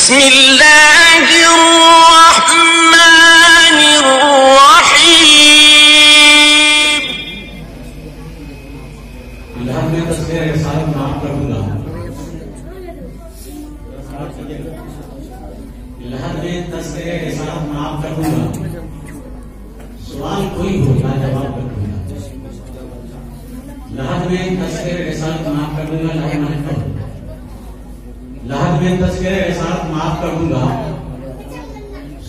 بسم اللہ الرحمن الرحیم. لحاظ میں تصویر رسالت معاف کر دوں گا. لحاظ میں تصویر رسالت معاف کر دوں گا. سوال کوئی ہو جواب کر دوں گا. لحاظ میں تصویر رسالت معاف کر دوں گا. لحاظ میں تصویر رسالت معاف کر دوں گا.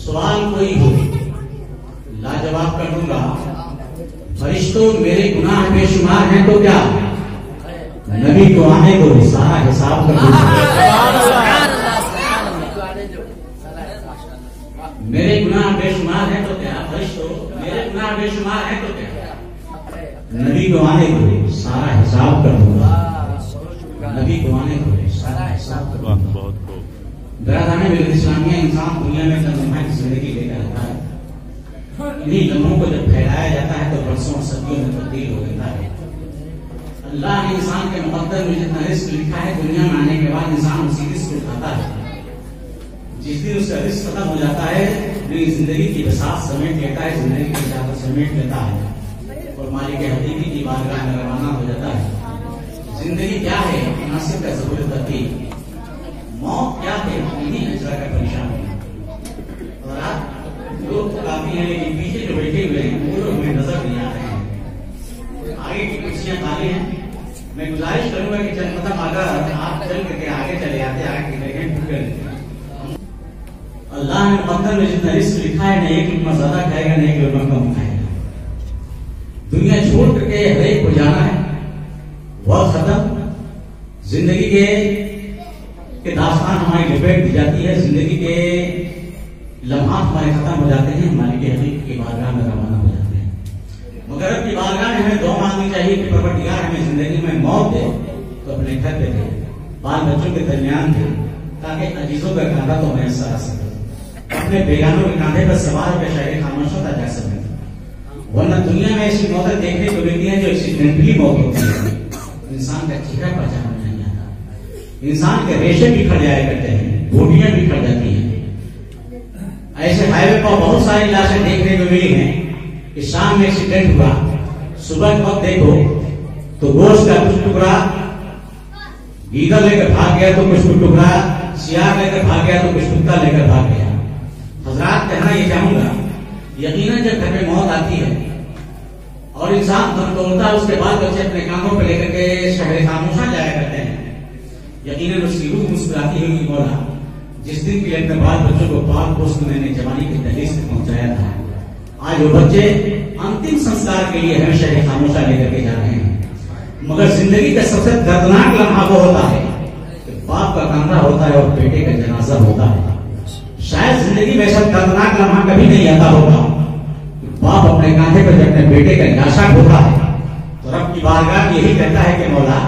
سوال کوئی ہو لاجواب کر دوں گا. فرشتوں میرے گناہ بے شمار ہیں تو کیا نبی کو آنے کو سارا حساب کر دوں گا. میرے گناہ بے شمار ہیں تو کیا فرشتوں میرے گناہ بے شمار ہیں تو کیا نبی کو آنے کو سارا حساب کر دوں گا. نبی کو آنے کو سارا حساب کر دوں گا. برادران ملت اسلامیہ انسان دنیا میں لمحہ کی زندگی لے کر آتا ہے. انہیں لمحوں کو جب پھیلایا جاتا ہے تو برسوں اور صدیوں میں تبدیل ہو جاتا ہے. اللہ نے انسان کے مقدر میں جتنا رزق لکھا ہے دنیا میں آنے کے بعد انسان اسی رزق کو اٹھاتا ہے. جس دن اس کا رزق ختم ہو جاتا ہے نئی زندگی کی بساط سمیٹ لیتا ہے. زندگی کی اجازت سمیٹ لیتا ہے اور مالک حقیقی کی بارگاہ میں روانہ ہو جاتا ہے. زندگی کیا ہے مناسب کا ضرور ترتیب. موت کیا ہے انہیں اجرا کا پریشان ہے. اور آپ لوگ کافی ہیں لیکن پیچھے جو بیٹھے ہوئے ہیں وہ لوگ ہمیں نظر نہیں آ رہے ہیں. آگے کی کرسیاں خالی ہیں. میں گزارش کروں گا کہ چند قدم آگے آپ چل کر کے آگے چلے آتے آگے کی جگہ ٹھیک کر لیتے. اللہ نے مقدر میں جتنا رزق لکھا ہے نہ ایک لقمہ زیادہ کھائے گا نہ ایک لقمہ کم کھائے گا. دنیا چھوڑ کر کے ہر ایک کو جانا ہے. وقت ختم. زندگی کے داستان ہماری لپیٹ دی جاتی ہے. زندگی کے لمحات ہمارے ختم ہو جاتے ہیں. مالک حقیقی کی بارگاہ میں روانہ ہو جاتے ہیں. مگر رب کی بارگاہ میں ہمیں دعا مانگنی چاہیے کہ پروردگار ہمیں زندگی میں موت دے تو اپنے گھر پہ دے, بال بچوں کے درمیان دے تاکہ عزیزوں کا کاندھا تو میسر آ سکے. اپنے بیگانوں کے کاندھے پر سوار ہو کے شاعر خاموشوں تک جا سکے. ورنہ دنیا میں ایسی موتیں دیکھنے کو ملتی ہیں جو ایکسیڈنٹلی موت ہوتی ہے. انسان کا چہرہ پہچان نہیں آتا. انسان کے ریشے بھی کھڑ جایا کرتے ہیں. بوٹیاں بھی کھڑ جاتی ہیں. ایسے ہائی وے پر بہت ساری لاشیں دیکھنے کو ملی ہیں کہ شام میں ایکسیڈنٹ ہوا, صبح کے وقت دیکھو تو گوشت کا کچھ ٹکڑا گیدڑ لے کر بھاگ گیا تو کچھ ٹکڑا سیاہ لے کر بھاگ گیا تو کچھ کتا لے کر بھاگ گیا. حضرات کہنا یہ چاہوں گا یقیناً جب گھر میں موت آتی ہے اور انسان دم توڑتا ہے اس کے بعد بچے اپنے کاموں پہ لے کر کے شہر خاموشاں جایا کرتے ہیں. یقیناً اس کی روح مسکراتی ہوئی مولا جس دن کے اپنے بال بچوں کو پاک پوست میں نے جوانی کی دہلیز تک پہنچایا تھا. آج وہ بچے انتم سنسکار کے لیے ہمیں شہر خاموشاں لے کر کے جا رہے ہیں. مگر زندگی کا سب سے دردناک لمحہ وہ ہوتا ہے کہ باپ کا کاندھا ہوتا ہے اور بیٹے کا جنازہ ہوتا ہے. شاید زندگی میں ایسا دردناک لمحہ کبھی نہیں آتا ہوگا. باپ اپنے کاندھے پر جب اپنے بیٹے کا لاشا ہوتا ہے تو رب کی بارگاہ یہی کہتا ہے کہ مولا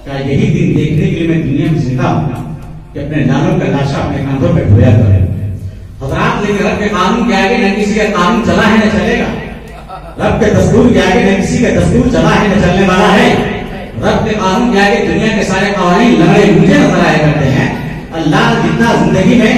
کیا یہی دن دیکھنے کے لیے میں دنیا میں زندہ ہوں کہ اپنے لالوں کا لاشا اپنے کاندھوں پہ ڈھویا کرے. حضرات لیکن رب کے قانون کے آگے نہ کسی کا قانون چلا ہے نہ چلے گا. رب کے دستور کے آگے نہ کسی کا دستور چلا ہے نہ چلنے والا ہے. رب کے قانون کے آگے دنیا کے سارے قوانین لگڑے مجھے نظر آیا کرتے ہیں. اللہ جتنا زندگی میں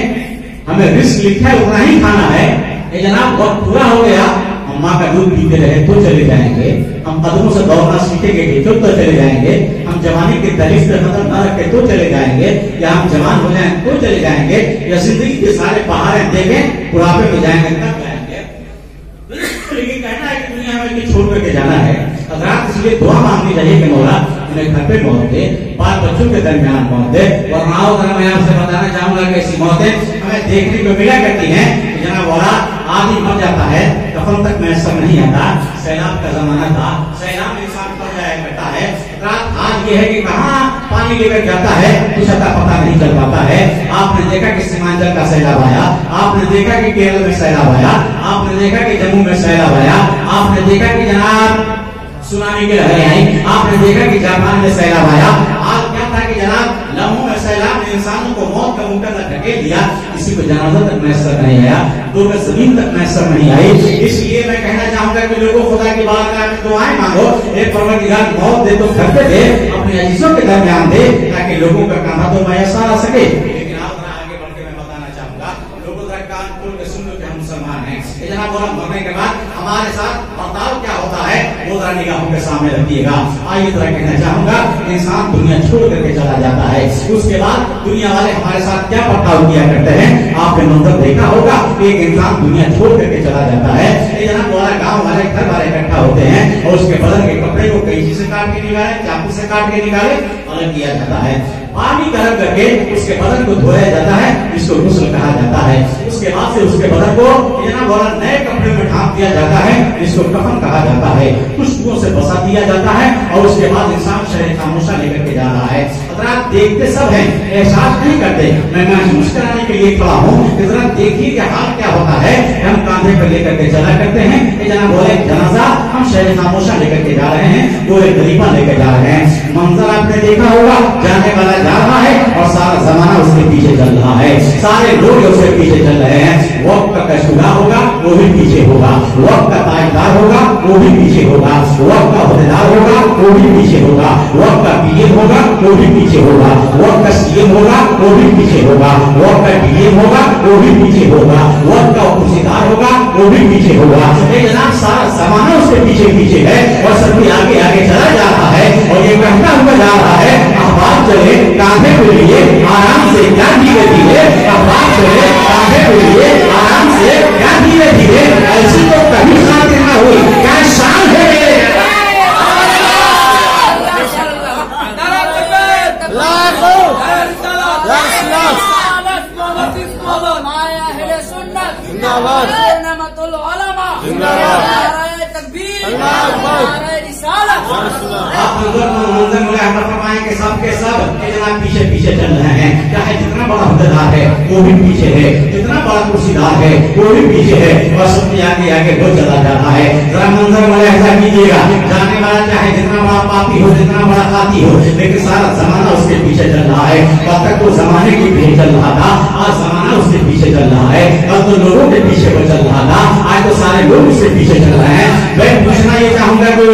ہمیں رزق لکھا ہے اتنا ہی کھانا ہے. اے جناب وقت پورا ہو گیا. ہم ماں کا دودھ پیتے رہے تو چلے جائیں گے. ہم قدموں سے دوڑنا سیکھیں گے تو چلے جائیں گے. ہم جوانی کے دہلیز پہ قدم نہ رکھے تو چلے جائیں گے. یا ہم جوان ہو جائیں تو چلے جائیں گے. یا زندگی کے سارے پہاڑیں دیکھیں بڑھاپے میں جائیں گے تب جائیں گے. لیکن کہنا ہے کہ دنیا میں چھوڑ کر کے جانا ہے. حضرات اس لیے دعا مانگنی چاہیے کہ مولا انہیں گھر پہ موت دے, بال بچوں کے درمیان موت دے. اور آؤ میں آپ سے بتانا چاہوں گا کہ ایسی موتیں ہمیں دیکھنے کو ملا کرتی ہیں. جناب والا آدمی مر جاتا ہے کفن تک میسر نہیں آتا. سیلاب کا زمانہ تھا, سیلاب انسان پڑ جایا کرتا ہے. آج یہ ہے کہ کہاں پانی لے کر جاتا ہے کچھ اتا پتا نہیں چل پاتا ہے. آپ نے دیکھا کہ سیمانچل کا سیلاب آیا, آپ نے دیکھا کہ کیرل میں سیلاب آیا, آپ نے دیکھا کہ جموں میں سیلاب آیا, آپ نے دیکھا کہ جناب سونامی کی لہریں آئی, آپ نے دیکھا کہ جاپان میں سیلاب آیا. آج کیا تھا کہ جناب لمحوں میں سیلاب نے انسانوں کو موت کا منہ تک ڈھکیل دیا. کسی کو جنازہ تک میسر نہیں آیا, دو گز زمین تک میسر نہیں آئی. اس لیے میں کہنا چاہوں گا کہ لوگوں خدا کی بارگاہ میں دعائیں مانگو. اے پروردگار موت دے تو گھر پہ دے, اپنے عزیزوں کے درمیان دے تاکہ لوگوں کا کاندھا تو میسر آ سکے. لیکن آپ آگے بڑھ کے ذرا निगाहों के सामने रखिएगा। आइए जरा कहना चाहूंगा, इंसान दुनिया छोड़ करके चला जाता है, उसके बाद दुनिया वाले हमारे साथ क्या बर्ताव किया करते हैं। आपने मंजर देखा होगा, एक इंसान दुनिया छोड़ करके चला जाता है, गाँव वाले घर वाले इकट्ठा होते हैं और उसके बदन के कपड़े को कैंची से काट के निकाले, चाकू से काट के निकाले, अलग किया जाता है। पानी गर्म करके उसके बदन को धोया जाता है, इसको गुस्ल कहा जाता है। उसके बाद से उसके बदन को नए कपड़े में ढांप दिया जाता है, इसको कफन कहा जाता है। खुशबुओं से बसा दिया जाता है और उसके बाद इंसान शहर खामोशा लेकर के जा रहा है। आप देखते सब हैं, एहसास नहीं करते। मैं महसूस कराने के लिए खड़ा हूँ, जरा देखिए कि हाल क्या होता है। हम कांधे पर लेकर के चला करते हैं, जना बोले जनाजा, हम शहर खामोशा लेकर के जा रहे हैं, पूरे गरीबा लेकर जा रहे हैं। मंजर आपने देखा होगा, जाने वाला जा रहा है और सारा जमाना उसके पीछे चल रहा है, सारे लोग उसके पीछे चल रहे हैं। वक्त का कशुदा होगा वो भी पीछे होगा, वक्त का ताजदार होगा वो भी पीछे होगा, वक्त का अहदेदार होगा वो भी पीछे होगा, वक्त का पीएम होगा वो भी पीछे होगा, वक्त का सीएम होगा वो भी पीछे होगा, वक्त का डीएम होगा वो भी पीछे होगा, वक्त का उपसीदार होगा वो भी पीछे होगा। जनाब सारा जमाना उसके पीछे पीछे है और सभी आगे आगे चला जा रहा है और ये कहता हुआ जा रहा है, अखबार चले कांधे पे लिए आराम से, क्या धीरे धीरे, अखबार चले कांधे पे लिए आराम से, क्या धीरे धीरे, ऐसी तो कभी शांति न हुई, क्या शान है मेरे। सबके सब पीछे पीछे चल रहे हैं, चाहे जितना बड़ा अहदेदार है वो भी पीछे है, जितना बड़ा कुर्सीदार है वो भी पीछे है और सबके आगे आगे वो चला जा रहा है। जरा मंजर वाले ऐसा कीजिएगा, जाने वाला चाहे जितना बड़ा पापी हो, जितना बड़ा हाथी हो, लेकिन सारा जमाना उसके पीछे चल रहा है। कब तक वो जमाने के पीछे चल रहा था, आज जमाना उसके पीछे चल रहा है। कल तो लोगों के पीछे वो चल रहा था, आज तो सारे लोग उसके पीछे चल रहे हैं। मैं पूछना ये चाहूंगा कि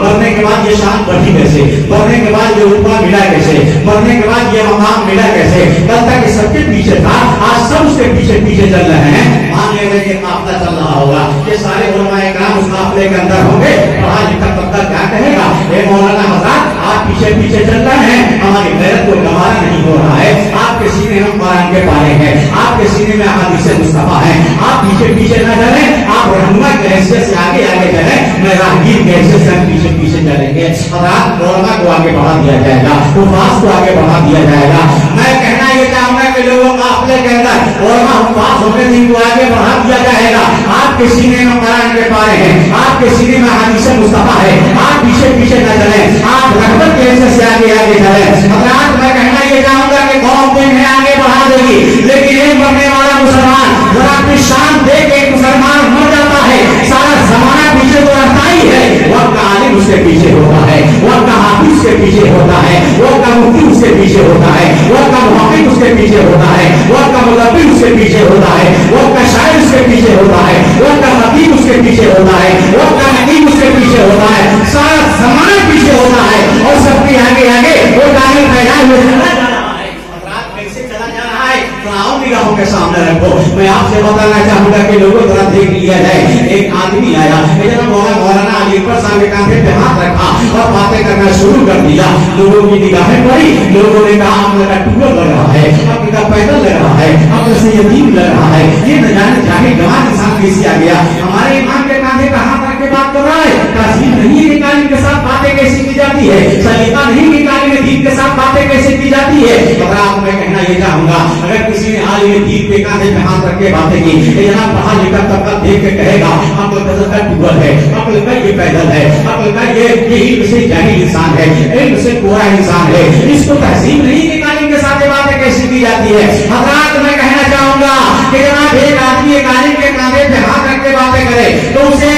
मरने के बाद ये शान बढ़ी कैसे, मरने के बाद ये रुपया मिला कैसे, मरने के बाद ये मकाम मिला कैसे। कल तक ये सबके पीछे था, आज सब उसके पीछे पीछे चल रहे हैं। मान लेते कि काफिला चल रहा होगा, ये सारे उलमाए किराम उस काफिले के अंदर होंगे, पढ़ा लिखा तबका क्या कहेगा, ये मौलाना हज़रात आप पीछे पीछे चल रहे हैं, हमारी गैरत को गवारा नहीं हो रहा है। आपके सीने में कुरान के पारे हैं, आपके सीने में अहादीस मुस्तफा है, आप पीछे पीछे न चले, आप रहनुमा के हैसियत से आगे आगे चले, मैं राहगीर के हैसियत से हम पीछे पीछे चलेंगे। हज़रात मौलाना को आगे बढ़ा दिया जाएगा, उफास को आगे बढ़ा दिया जाएगा। मैं कहना ये चाहूंगा कि लोगों काफिले के अंदर मौलाना उफास होने को आगे बढ़ा दिया जाएगा। आपके सीने में कुरान के पारे हैं, आपके सीने में अहादीस मुस्तफा है, आप पीछे पीछे न चले, आप रहमत के हैसियत से आगे आगे चले। हज़रात मैं कहना ये चाहूंगा कि कौम दिन है आगे बढ़ा देगी, लेकिन एक मरने वाला मुसलमान जरा अपनी शान दे के मुसलमान मर जाता है, सारा जमाना पीछे तो रहता ही है। वक्त का आलिम उसके पीछे होता है, वक्त का हाफिज उसके पीछे होता है, वक्त का मुफ्ती उसके पीछे होता है, वक्त का मुहक्किक उसके पीछे होता है, वक्त का मुदब्बिर उसके पीछे होता है, वक्त का शायर उसके पीछे होता है, वक्त का खतीब उसके पीछे होता है, वक्त का नकीब उसके पीछे होता है, सारा जमाना पीछे होता है और सबके आगे आगे वो तारीफ पैदा हुए चला जा रहा है। रात कैसे चला जा रहा है, तनाव निगाहों के सामने रखो। मैं आपसे बताना चाहूंगा कि लोगों जरा देख लिया जाए, एक आदमी आया, मौलाना अली पर साहब के कांधे पे हाथ रखा और बातें करना शुरू कर दिया। लोगों की निगाहें पड़ी, लोगों ने कहा आपका टूबल लग रहा है, आपका पैदल लग रहा है, आपका से यतीम लग रहा है, ये न जाने जाके जवान इंसान कैसे आ गया, हमारे इमाम के कांधे पे हाथ रख के बात कर रहा है। ताज़ीम नहीं है कालिम के साथ बातें कैसे की जाती है, सलीका नहीं है कालिम दीन के साथ बातें कैसे की जाती है। आप मैं कहना ये चाहूंगा, अगर किसी ने आलिम दीन के कांधे पे हाथ रख के बातें की, यहाँ पढ़ा लिखा तबका देख के कहेगा आपको पैदल का टूबल है, आपको का ये पैदल है, आपको का ये इल्म से जाहिल इंसान है, इल्म से कोरा इंसान है, इसको तहजीब नहीं कि कालिम के साथ बातें कैसे की जाती है। हज़रात मैं कहना चाहूंगा कि जनाब एक आदमी कालिम के कांधे पे हाथ रख के बातें करे तो उसे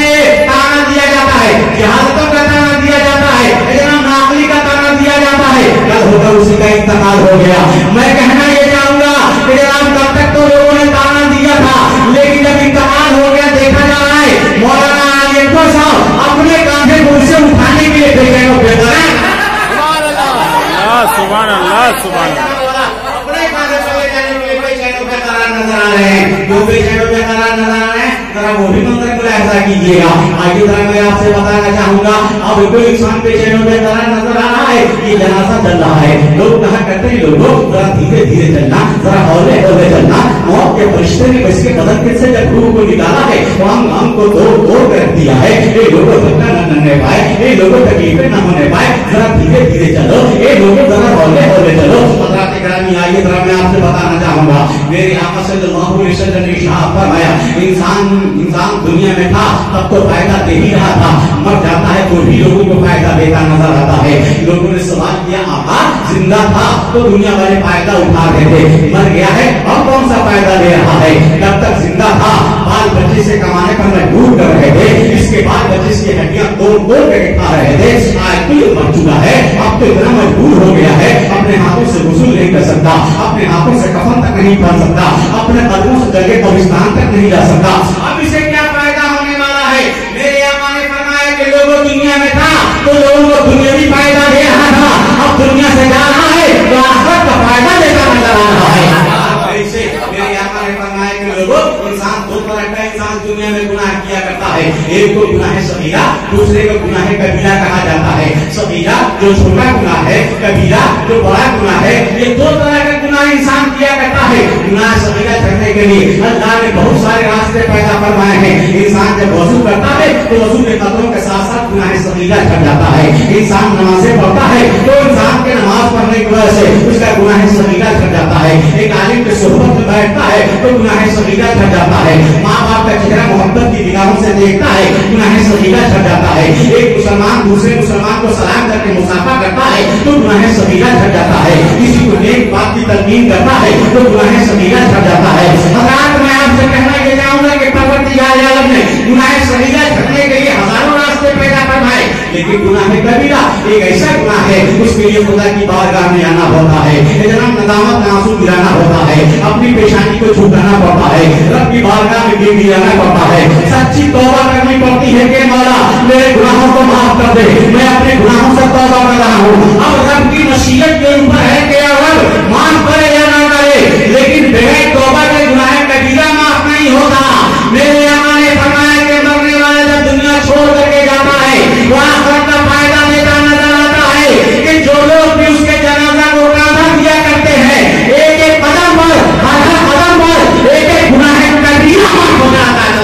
ताना दिया जाता है, जहालतों का ताना दिया जाता है, जनाब नाक़ली का ताना दिया जाता है। कल होकर उसी का इंतकाल हो गया। मैं कहना ये चाहूंगा कि जनाब तब तक तो लोगों ने ताना दिया था, लेकिन जब इंतकाल हो गया देखा जा रहा है मौलाना आलिम साहब अपने कांधे को उससे उठाने के लिए बेचैन हो गए। सुभान अल्लाह सुभान अल्लाह, अपने कांधे पर ले जाने के लिए बेचैन हो गए नजर आ रहे हैं, जो बेचैन हो गए नजर आ रहे हैं, जरा वो भी मंदिर को ऐसा कीजिएगा। आगे तरह मैं आपसे बताना चाहूंगा, अब कोई इंसान पेशेंट में नजर आ रहा है, ये जनाजा चल रहा है, लोग कहा करते हैं लोगों जरा धीरे धीरे चलना, जरा हौले हौले चलना। मौत के फरिश्ते ने इसके बदन से जब रूह को निकाला है, तो हम को तोड़ कर रख दिया है। ये लोगों धक्का न लगने पाए, ये लोगों तकलीफें न होने पाए, जरा धीरे धीरे चलो, ये लोगों जरा हौले हौले चलो। हज़रात किरामी आइए जरा मैं आपसे बताना चाहूंगा, मेरे आका सल्लल्लाहु अलैहि वसल्लम ने इरशाद फरमाया, इंसान दुनिया में था तब तो फायदा दे ही रहा था, मर जाता है तो भी लोगों को फायदा देता नजर आता है। लोगों ने सवाल किया, आका जिंदा था तो दुनिया वाले फायदा उठा रहे थे, मर गया है अब कौन सा फायदा ले रहा है? जब तक जिंदा था बाल बच्चे से कमाने पर मजबूर कर रहे थे, इसके बाद बच्चे की हड्डियां तोड़ तोड़ के खा रहे थे, आज तो ये मर चुका है, अब तो इतना मजबूर हो गया है, अपने हाथों से गुस्ल नहीं कर सकता, अपने हाथों से कफन तक नहीं पहन सकता, अपने कदमों से जगह कब्रिस्तान तक नहीं जा सकता, अब इसे क्या फायदा होने वाला है? मेरे आका ने फरमाया कि लोगों दुनिया में था तो लोगों को दुनियावी फायदा दे रहा था, अब दुनिया से जा रहा है तो आखिरत का फायदा देता नजर आ रहा है। ऐसे मेरे आका ने फरमाया कि लोगों इंसान दो तरह का इंसान दुनिया में गुनाह किया करता है, एक को गुनाह सगीरा, दूसरे को गुनाह कबीरा कहा जाता है। सगीरा जो छोटा गुनाह है, कबीरा जो बड़ा गुनाह है, ये दो तरह का गुनाह इंसान किया करता है। गुनाह सगीरा करने के लिए अल्लाह ने बहुत सारे रास्ते पैदा करवाए हैं। इंसान जब वजू करता है तो वजू के कदरों के साथ साथ गुनाह सगीरा कर जाता है। इंसान नमाज़ें पढ़ता है तो इंसान के नमाज पढ़ने की वजह से उसका गुनाह सगीरा कर जाता है। एक आलिम के सोहबत में बैठता है तो गुनाह सगीरा कर जाता है। माँ बाप का चेहरा मोहब्बत की निगाहों से देखता है, गुनाह सगीरा कर जाता है। एक मुसलमान दूसरे मुसलमान को सलाम करके मुसाफा करता है तो गुनाह सगीरा कर जाता है। किसी को नेक बात की तलकीन करता है तो गुनाह सगीरा कर जाता है। हज़रात मैं आपसे कहना ये चाहूंगा कि परवरदिगार आलम ने गुनाह सगीरा करने के लिए हजारों रास्ते पैदा करवाए, लेकिन गुनाह कबीरा एक ऐसा गुनाह है उसके लिए खुदा की बारगाह में आना होता है, जनाब नदामत आंसू गिराना होता है, अपनी पेशानी को झुकाना पड़ता है, रब की बारगाह में गिर गिराना पड़ता है, सच्ची तौबा करनी पड़ती है कि मौला मेरे गुनाहों को माफ कर दे, मैं अपने गुनाहों से तौबा कर रहा हूँ। अब रब की मशीयत के ऊपर है कि रब माफ करे या ना करे, लेकिन बगैर तौबा के गुनाह कबीरा माफ नहीं होता। मेरे आका ने फरमाया कि मरने वाला जब दुनिया छोड़ करके जाता है वो आखिरत का फायदा देता नजर आता है कि जो लोग भी उसके जनाजा को कांधा दिया करते हैं, एक एक कदम पर आधा कदम पर एक एक गुनाह कबीरा माफ हो जाता है।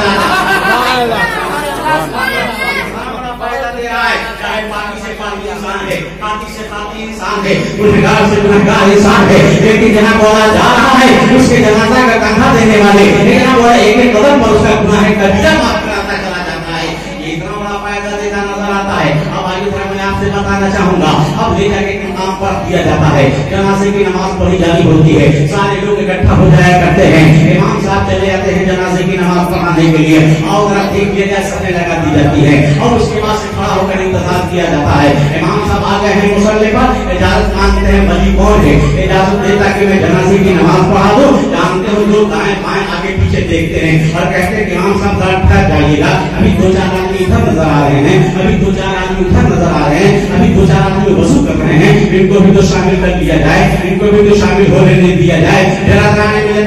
गुनहगार से गुनहगार इंसान है, लेकिन जहाँ बोला जा रहा है उसके जनाजा का कंधा देने वाले लेकिन बोला एक एक कदम पर उसका गुनाह कबीरा माफ कराता चला जाता है। ये इतना बड़ा फायदा देता नजर आता है। अब आगे तरह मैं आपसे बताना चाहूंगा, अब ले जाके काम पर दिया जाता है, जनाजे की नमाज पढ़ी जानी होती है, सारे लोग इकट्ठा हो जाया करते हैं, इमाम साहब चले जाते हैं जनाजे की नमाज पढ़ाने के लिए, और जरा देख लिया जाए सबने लगा दी जाती है, और उसके बाद से खड़ा होकर इंतजार किया जाता है। इमाम साहब आ गए हैं मुसल्ले पर, इजाजत मांगते हैं, वली कौन है इजाजत देता कि मैं जनाजे की नमाज पढ़ा दूं। जानते हो लोग दाएं बाएं आगे पीछे देखते हैं और कहते हैं कि इमाम साहब जरा ठहर जाइएगा, अभी दो चार आदमी इधर नजर आ रहे हैं, अभी दो चार आदमी उधर नजर आ रहे हैं, अभी दो चार आदमी वजू कर रहे हैं, इनको भी तो शामिल कर दिया जाए, इनको भी तो शामिल होने नहीं दिया जाए।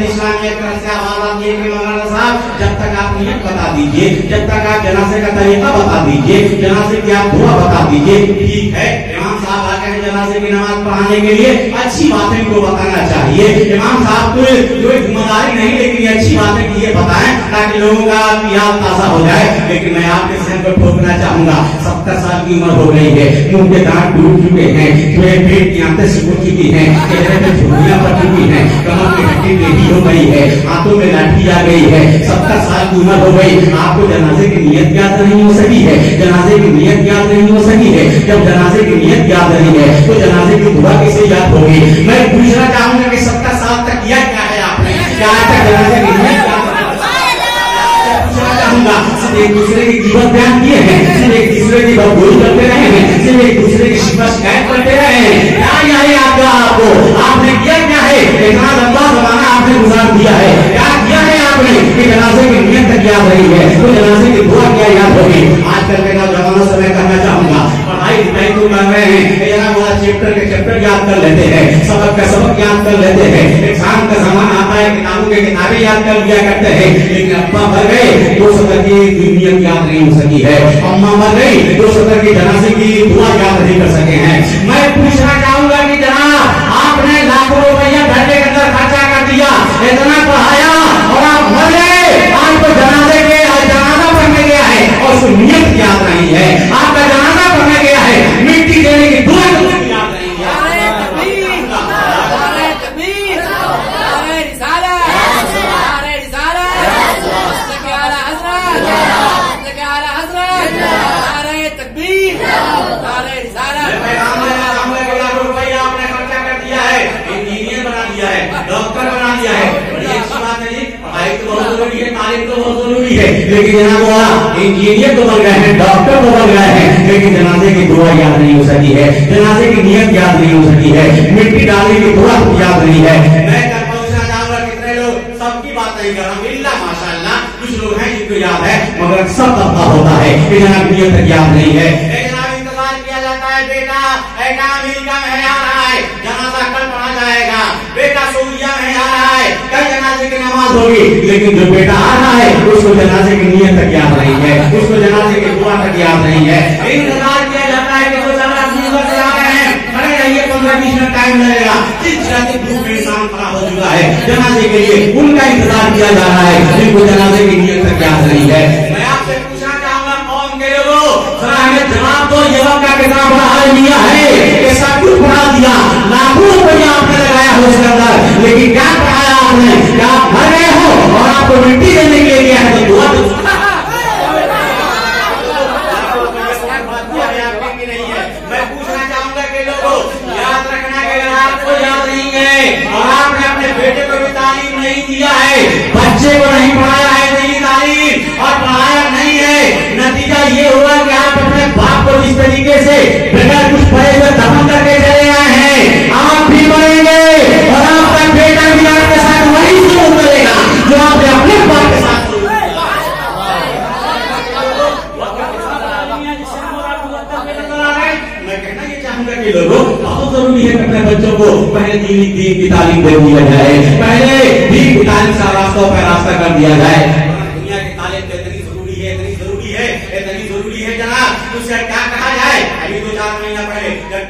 इस्लामिया की तरफ से आवाज आती है कि मौलाना साहब जब तक आप नियत बता दीजिए, जब तक आप जनाजे का तरीका बता दीजिए, जनाजे की आप दुआ बता दीजिए, ठीक है। इमाम साहब आ गए जनाजे की नमाज पढ़ाने के लिए, अच्छी बातें इनको बताना चाहिए। इमाम साहब को कोई जिम्मेदारी नहीं, लेकिन अच्छी बातें ये बताएं ताकि लोगों का याद ताजा हो जाए। लेकिन मैं आपके सहन को ठोकना चाहूंगा, 70 साल की उम्र हो गई है, मुंह के दांत टूट चुके हैं, पेट की आंतें सिकुड़ चुकी हैं, चेहरे पे झुर्रियां पड़ चुकी हैं, कमर की हड्डी टेढ़ी हो गई है, हाथों में लाठी आ गई है, 70 साल की उम्र हो गई, आपको जनाजे की नियत याद नहीं हो सकी है, जनाजे की नियत याद नहीं हो सकी है। जब जनाजे की नियत याद नहीं है तो जनाजे की दुआ किसे याद होगी? मैं पूछना चाहूंगा कि 70 साल तक किया क्या है आपने, क्या आज तक जनाजे की नियत याद चाहूंगा? सिर्फ एक दूसरे की गिबत बयान किए हैं, सिर्फ एक दूसरे की बदगोई करते रहे हैं, सिर्फ एक दूसरे की शिकायत करते रहे हैं, क्या याद आपका आपको आपने किया क्या है? इतना लंबा जमाना आपने गुजार दिया है, क्या किया है आपने कि जनाजे की नियत तक याद रही है, तो जनाजे की दुआ क्या याद होगी? आजकल के नौजवानों से मैं कहना चाहूंगा, पढ़ाई लिखाई तो कर रहे हैं, चैप्टर के चैप्टर याद कर लेते हैं, सबक का सबक याद कर लेते हैं, एग्जाम का जमाना आता है, किताबों के के किताबें याद कर लिया करते हैं, लेकिन अब्बा मर गए 2 सतर की नियत याद नहीं हो सकी है, अम्मा मर गई 2 सतर की जनाजे की दुआ याद नहीं कर सके हैं। मैं पूछना चाहूंगा कि जनाब आपने लाखों रुपया घर के अंदर खर्चा कर दिया, इतना पढ़ाया और आप मर गए, आपको जनाजे के जनाजा पढ़ने गया है और उसको नियत याद नहीं है, आपका जनाजा पढ़ने गया है, मिट्टी देने की दुआ याद नहीं है। डॉक्टर बना दिया है, बड़ी अच्छी बात है जी, पढ़ाई तो बहुत जरूरी है, तालीम तो बहुत जरूरी है, लेकिन जनाब वाला इंजीनियर तो बन गए हैं, डॉक्टर तो बन गए हैं, लेकिन जनाजे की दुआ याद नहीं हो सकी है, जनाजे की नियत याद नहीं हो सकी है, मिट्टी डालने की दुआ याद नहीं है। मैं पूछना चाहूंगा कितने लोग, सबकी बात नहीं कर रहा, अल्लाह माशाअल्लाह कुछ लोग हैं जिनको याद है, मगर सब तबका होता है कि जनाब नियत तक याद नहीं है। जनाब इंतजार किया जाता है, बेटा अमेरिका में आ रहा है, जनाजा कल पढ़ा जाएगा, बेटा सऊदीया में आ रहा है, कल जनाजे की नमाज होगी, लेकिन जो बेटा आ रहा है उसको जनाजे की नियत तक याद नहीं है, उसको जनाजे की दुआ तक याद नहीं है। इंतजार किया जाता है कि जो जनाब से आ रहे हैं, खड़े रहिए, 15-20 मिनट टाइम लगेगा, चिल्लाते धूप में इंसान खड़ा हो चुका है जनाजे के लिए, उनका इंतजार किया जा रहा है, जिनको जनाजे की नियत तक याद नहीं है। मैं आपसे पूछना चाहूंगा कौम के लोगों, हमें जवाब दो, ये का कितना बड़ा हाल लिया है, ऐसा कुछ पढ़ा दिया, लाखों रुपया आपने लगाया हो उसके अंदर, लेकिन क्या पढ़ाया आपने, क्या आप भर गए हो और आपको मिट्टी देने के लिए गया है तो दुआ तो नहीं है। मैं पूछना चाहूंगा कि लोगों याद रखना कि अगर आपको याद नहीं है और आपने अपने बेटे को भी तालीम नहीं दिया है, बच्चे को नहीं पढ़ाया है नहीं तालीम और पढ़ाया नहीं है, नतीजा ये हुआ कि आप अपने बाप को जिस तरीके से बगैर कुछ पढ़े हुए दफन करके चले आए हैं, आप भी मरेंगे और आपका बेटा भी आपके साथ वही शुरू करेगा जो आपने अपने बाप के साथ शुरू किया। मैं कहना ये चाहूंगा कि लोगों बहुत जरूरी है अपने बच्चों को पहले दीन की तालीम दे दिया जाए, पहले दीन की तालीम से रास्तों पर रास्ता कर दिया जाए। दुनिया की तालीम इतनी जरूरी है, इतनी जरूरी है, इतनी जरूरी है जनाब, उससे क्या कहा जाए। अभी 2-4 महीना पहले जब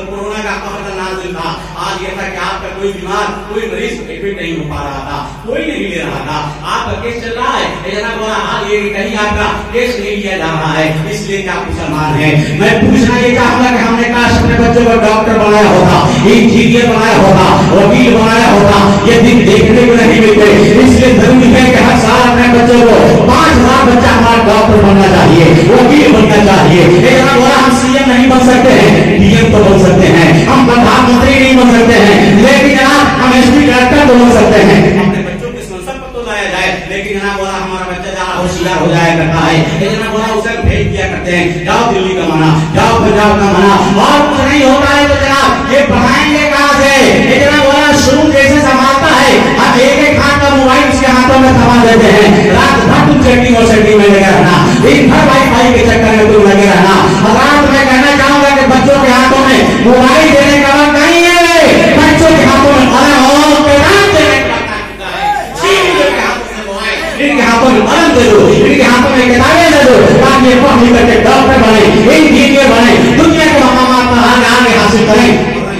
कोरोना का कहर नाज़िल था, आज ये था कि आपका कोई बीमार, कोई मरीज एडमिट नहीं हो पा रहा था, कोई नहीं ले रहा था, आपका केस चल रहा है, जनाब बोला हाल ये कहीं आपका केस नहीं लिया जा रहा है, इसलिए कि आप मुसलमान हैं। मैं पूछना ये चाहूंगा कि हमने काश अपने बच्चों को डॉक्टर बनाया होता, इंजीनियर बनाया होता, वकील बनाया होता, ये दिन देखने को नहीं मिलते। इसलिए जरूरी है कि हर साल अपने बच्चों को 5000 बच्चा हमारा डॉक्टर बनना चाहिए, वकील बनना चाहिए। जनाब बोला हम सीएम नहीं बन सकते हैं, डीएम तो बन सकते हैं, हम प्रधानमंत्री नहीं बन सकते हैं, लेकिन जनाब हम एसपी कलेक्टर तो बन सकते हैं। अपने बच्चों की संसद पर तो लाया जाए, लेकिन जनाब बोला हमारा बच्चा जहाँ होशियार हो जाया करता है, जनाब बोला उसे भेज दिया करते हैं, जाओ दिल्ली का माना, जाओ पंजाब का माना, और कुछ नहीं होता है तो जनाब ये पढ़ाएंगे कहाँ से। जनाब बोला शुरू जैसे संभालता है, हम एक हाथ का मोबाइल उसके हाथों में थमा देते हैं, रात भर तुम सेटिंग और सेटिंग में लगे रहना, दिन भर वाईफाई के चक्कर में तुम लगे रहना। रात में कहना चाहूंगा कि बच्चों के हाथों में मोबाइल देने का वक्त नहीं है, बच्चों के हाथों में इनके हाथों में कलम दे दो, इनके हाथों में किताबें दे दो, ताकि ये पढ़ लिख करके डॉक्टर बने, इंजीनियर बने, दुनिया के मकामात पर आगे हासिल करें।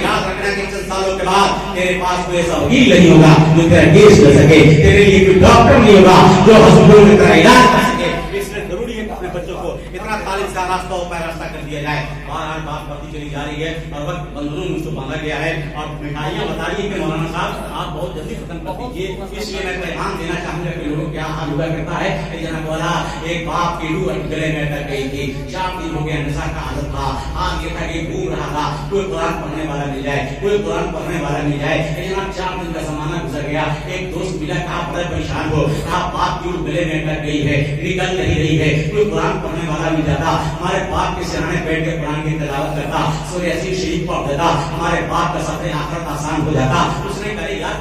याद रखना कि चंद सालों के बाद तेरे पास कोई ऐसा वकील नहीं होगा जो तेरा केस कर सके, तेरे लिए कोई डॉक्टर नहीं होगा जो हॉस्पिटल में तेरा इलाज कर सके। इसलिए जरूरी है कि अपने बच्चों को इतना तालीम का रास्ता रास्ता कर दिया जाए। बार बात बढ़ती चली जा रही है और वक्त बंधनों में बांधा गया है और मिठाइयां बता रही है कि मौलाना साहब आप बहुत जल्दी खत्म कर दीजिए। इसलिए मैं पैगाम देना चाहूंगा कि लोगों क्या हाल हुआ करता है। जनाब वाला एक बाप की रूह गले में अटक गई थी, 4 दिन हो गया, नशा का आदत था, आज ये था कि घूम रहा था, कोई कुरान पढ़ने वाला मिल जाए, कोई कुरान पढ़ने वाला मिल जाए। जनाब 4 दिन का जमाना गुजर गया, एक दोस्त मिला, आप बड़े परेशान हो, आप बाप की रूह गले में अटक गई है, निकल नहीं रही है, कोई कुरान पढ़ने वाला मिल जाता, हमारे बाप के सिराने बैठ के कुरान की तिलावत करता, सूरह यासीन शरीफ पढ़ देता, हमारे बाप का सफर आखिरत आसान हो जाता। उसने कहे यार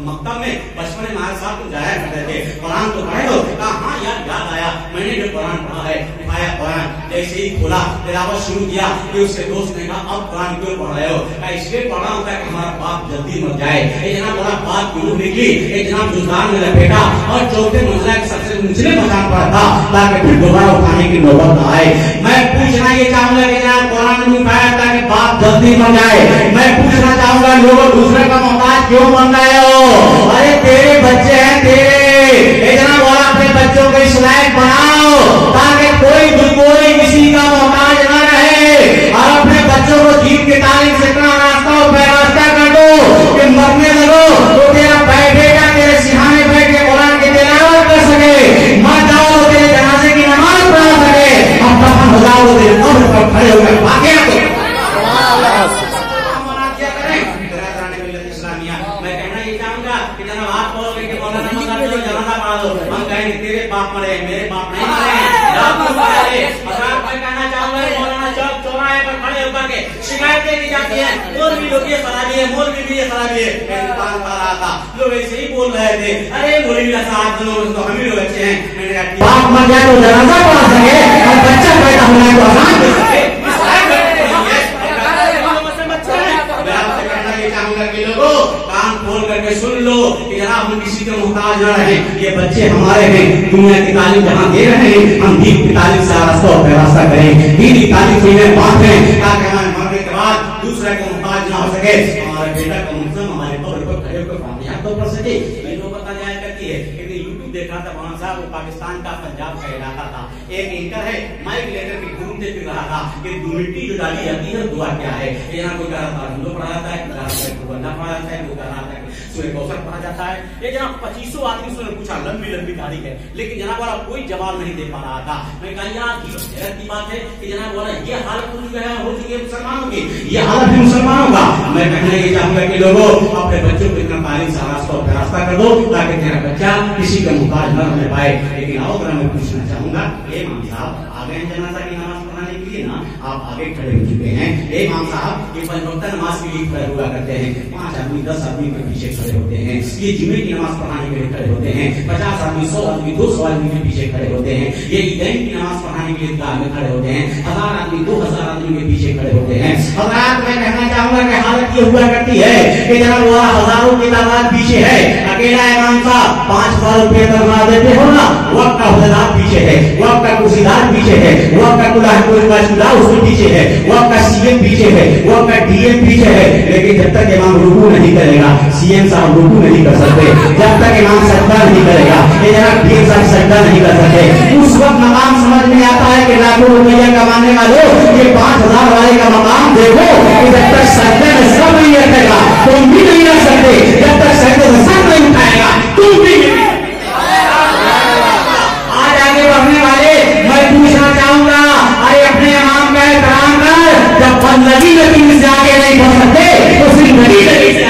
مکتب میں بچپن میں ہمارے ساتھ تم جایا کرتے تھے, قرآن تو پڑھے ہو؟ کہا ہاں یاد آیا, میں نے جو قرآن پڑھا ہے, اٹھایا قرآن, جیسے ہی کھولا تلاوت شروع کیا کہ اس کے دوست نے کہا اب قرآن کیوں پڑھ رہے ہو؟ کہا اس لیے پڑھ رہا ہوں کہ ہمارا باپ جلدی مر جائے. یہ جناب بڑا بات کیوں نکلی, یہ جناب جزدان میں لپیٹا اور چوتھے منزلہ کے سب سے نچلے مقام پر تھا تاکہ پھر دوبارہ اٹھانے کی نوبت نہ آئے. میں پوچھنا یہ چاہوں گا کہ جناب قرآن نے اٹھایا تاکہ باپ جلدی مر جائے. میں پوچھنا چاہوں گا لوگوں دوسرے کا محتاج کیوں بن رہے ہو؟ ارے تیرے بچے ہیں تیرے, جناب اور اپنے بچوں کو اس لائق بناؤ تاکہ کوئی کسی کا محتاج نہ رہے, اور اپنے بچوں کو دین کی تعلیم سے اتنا راستہ اور پیراستہ کر دو کہ مرنے لگو تو تیرا بیٹھے گا تیرے سیانے بیٹھ کے قرآن کی تلاوت کر سکے, مر جاؤ تو تیرے جنازے کی نماز پڑھا سکے, اب دفن ہو جاؤ تو تیرے قبر پر کھڑے ہو کر واقعہ تیرے باپ مرے میرے باپ نہیں مرے. میں کہنا چاہوں گا مولانا چوک چوراہے پر کھڑے ہو کر کے شکایتیں کی جاتی ہیں, مولوی لوگ یہ خرابی ہے, مولوی بھی یہ خرابی ہے. میں دکان پر رہا تھا, لوگ ایسے ہی بول رہے تھے, ارے مولوی صاحب لوگ تو ہم ہی لوگ اچھے ہیں. میں نے کہا باپ مر جائے تو جنازہ پڑھا سکے اور بچہ پیدا ہونا ہے تو آسان دے سکے. کان کھول کر کے سن لو کہ جناب ہم کسی کے محتاج نہ رہے, یہ بچے ہمارے ہیں. دنیا کی تعلیم جہاں دے رہے ہیں ہم دین کی تعلیم سے راستہ اور پیراستہ کریں, دین کی تعلیم سے انہیں بانٹیں تاکہ ہمارے مرنے کے بعد دوسرے کو محتاج نہ ہو سکے. ہمارے بیٹا کا منظم ہمارے قبر پر کھڑے ہو کر فاتحہ تو پڑھ سکے. یہ لوگ بتا جایا کرتی ہے کہ یوٹیوب دیکھا تھا مولانا صاحب, وہ پاکستان کا پنجاب کا علاقہ تھا. ایک اینکر ہے مائک لے کر کے گھومتے پھر رہا تھا کہ مٹی جو ڈالی جاتی ہے دعا کیا ہے. یہاں کوئی کہہ رہا تھا ہندو پڑھا جاتا ہے, کوئی اللہ پڑھا جاتا ہے, کوئی کہہ رہا تھا سورہ کوثر پڑھا جاتا ہے. یہ جناب 2500 آدمی سے پوچھا, لمبی لمبی داڑھی ہے, لیکن جناب والا کوئی جواب نہیں دے پا رہا تھا. میں کہا یار حیرت کی بات ہے کہ جناب والا یہ حالت ہو چکی ہے مسلمانوں کی, یہ حالت ہے مسلمانوں کا. میں کہنا یہ چاہوں گا کہ لوگوں اپنے بچوں کو اتنا تعلیم سے راستہ اور راستہ کر دو تاکہ تیرا بچہ کسی کا محتاج نہ رہنے پائے. لیکن آؤ ذرا میں پوچھنا چاہوں گا, امام صاحب آ گئے جنازہ کی نماز پڑھانے کے لیے نا, آپ آگے کھڑے ہو چکے ہیں. امام صاحب یہ 5 وقتہ نماز کے لیے کھڑے ہوا کرتے ہیں, 5 آدمی 10 آدمی کے پیچھے کھڑے ہوتے ہیں. یہ جمعے کی نماز پڑھانے کے لیے کھڑے ہوتے ہیں, 50 آدمی 100 آدمی 200 آدمی کے پیچھے کھڑے ہوتے ہیں. یہ عیدین کی نماز پڑھانے کے لیے عیدگاہ میں کھڑے ہوتے ہیں, 1000 آدمی 2000 آدمی کے پیچھے کھڑے ہوتے ہیں. حضرات میں کہنا چاہوں گا کہ حالت یہ ہوا کرتی ہے کہ جناب وہ ہزاروں کی تعداد پیچھے ہے, اکیلا امام صاحب 5,000 روپے تنخواہ دیتے ہو نا, وقت کا عہدیدار پیچھے ہے, وقت کا کرسیدار پیچھے ہے, وقت کا کلہا اس کے پیچھے ہے, وقت کا سی ایم پیچھے ہے, وقت کا ڈی ایم پیچھے ہے. لیکن جب تک امام رکوع نہیں کرے گا سی ایم صاحب رکوع نہیں کر سکتے, جب تک امام سجدہ نہیں کرے گا یہ جناب ڈی ایم صاحب سجدہ نہیں کر سکتے. اس وقت مقام سمجھ میں آتا ہے کہ لاکھوں روپیہ کمانے والوں یہ 5,000 والے کا مقام دیکھو کہ جب تک سجدے میں سب نہیں رکھے گا تم بھی نہیں رکھ سکتے, جب تک سجدے میں سب نہیں اٹھائے گا تم بھی نہیں. آج آگے بڑھنے والے میں پوچھنا چاہوں گا, ارے اپنے امام کا احترام کر, جب بندگی نبی سے آگے نہیں بڑھ سکتے تو صرف نبی سے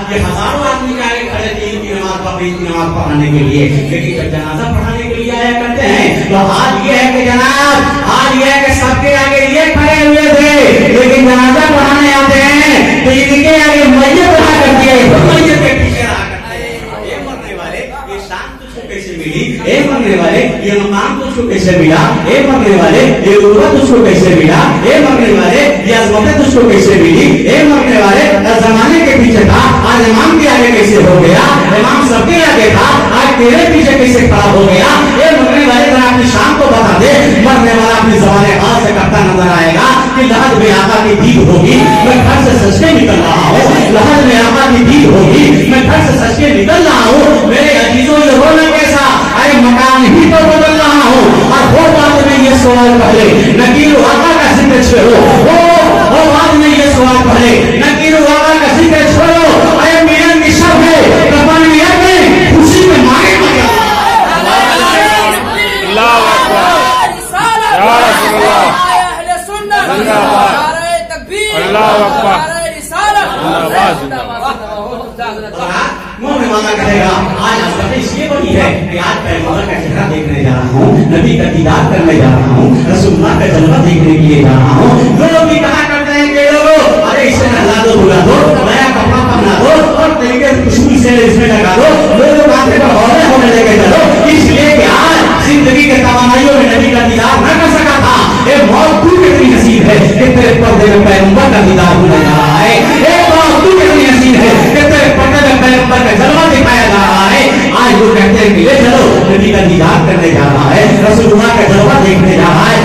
یہ ہزاروں آدمی آئے کھڑے تھے کی نماز پڑھانے کے لیے, لیکن جب جنازہ پڑھانے کے لیے آیا کرتے ہیں تو حال یہ ہے کہ جناب حال یہ ہے کہ سب کے آگے یہ کھڑے ہوئے تھے, لیکن جنازہ پڑھانے آتے ہیں تو ان کے آگے میت رہا کرتی ہے, میت کے پیچھے رہا کرتے ہیں. یہ مرنے والے یہ شان تجھ کو کیسے ملی, اے مرنے والے یہ مقام تجھ کو کیسے ملا, اے مرنے والے یہ عزت تجھ کو کیسے ملا, اے مرنے والے یہ عظمت تجھ کو کیسے ملی, اے مرنے والے زمانے کے پیچھے تھا آج امام کے آگے کیسے ہو گیا, امام سب کے آگے تھا آج تیرے پیچھے کیسے کھڑا ہو گیا. اے مرنے والے ذرا اپنی شان کو بتا دے. مرنے والا اپنی زبان خاص سے کرتا نظر آئے گا کہ لحد میں آقا کی دید ہوگی, میں گھر سے سج کے نکل رہا ہوں, لحد میں آقا کی دید ہوگی, میں گھر سے سج کے نکل رہا ہوں. میرے عزیزوں یہ ہونا کیسا, ارے مکان ہی تو بدل رہا ہوں. اور وہ بات میں یہ سوال پہلے نکیر آقا کا ذکر چھوڑو, وہ بات میں یہ سوال پہلے نکیر آقا کا ذکر چھوڑو. ارے میرن کی شب ہے کفن میں خوشی میں مارے اللہ اکبر. اہل سنت زندہ باد نعرہ تکبیر اللہ اکبر نعرہ رسالت زندہ باد مومن وعدہ کرے گا آج حضرت اس لیے بڑی ہے کہ آج پیغمبر کا چہرہ دیکھنے جا رہا ہوں، نبی کا دیدار کرنے جا رہا ہوں، رسول اللہ کا جلوہ دیکھنے کے لیے جا رہا ہوں. لوگ بھی کہا کرتے ہیں کہ لوگوں ارے اسے نہلا دو دھلا دو نیا کپڑا پہنا دو اور طریقے سے خوشبو سے اس میں لگا دو لوگوں کاندھے پر ہولے ہونے لے کے چلو، اس لیے کہ آج زندگی کے توانائیوں میں نبی کا دیدار نہ کر سکا تھا. ایک موت تو کتنی نصیب ہے کہ تیرے پردے میں پیغمبر کا دیدار ہونے جا رہا ہے. ایک موت تو کتنی نصیب ہے کہ تیرے پردے میں پیغمبر کا جلوہ دکھایا جا رہا ہے. آج وہ کہتے ہیں کہ لے چلو نبی کا دیدار کرنے جا رہا ہے، رسول اللہ کا جلوہ دیکھنے جا رہا ہے.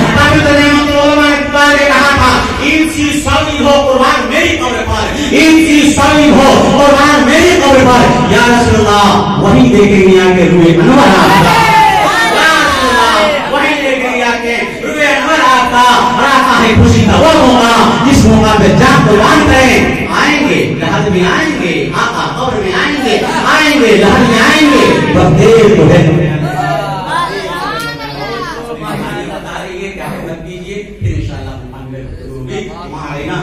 کہا تھا انسی سالی ہو قربان میری قبر پر، انسی سالی ہو قربان میری قبر پر. یا رسول اللہ وہی دیکھیں گے آ کے روئے انور آتا، وہی دیکھیں گے آ کے روئے انور آتا. آتا ہے خوشی کا وہ موقع جس موقع پہ جان قربان کریں. آئیں گے لحد میں آئیں گے، آقا قبر میں آئیں گے، آئیں گے لحد میں آئیں گے. بس دیر تو ہے بتا رہی ہے کہ آپ بت کیجیے پھر انشاءاللہ ہمارے نا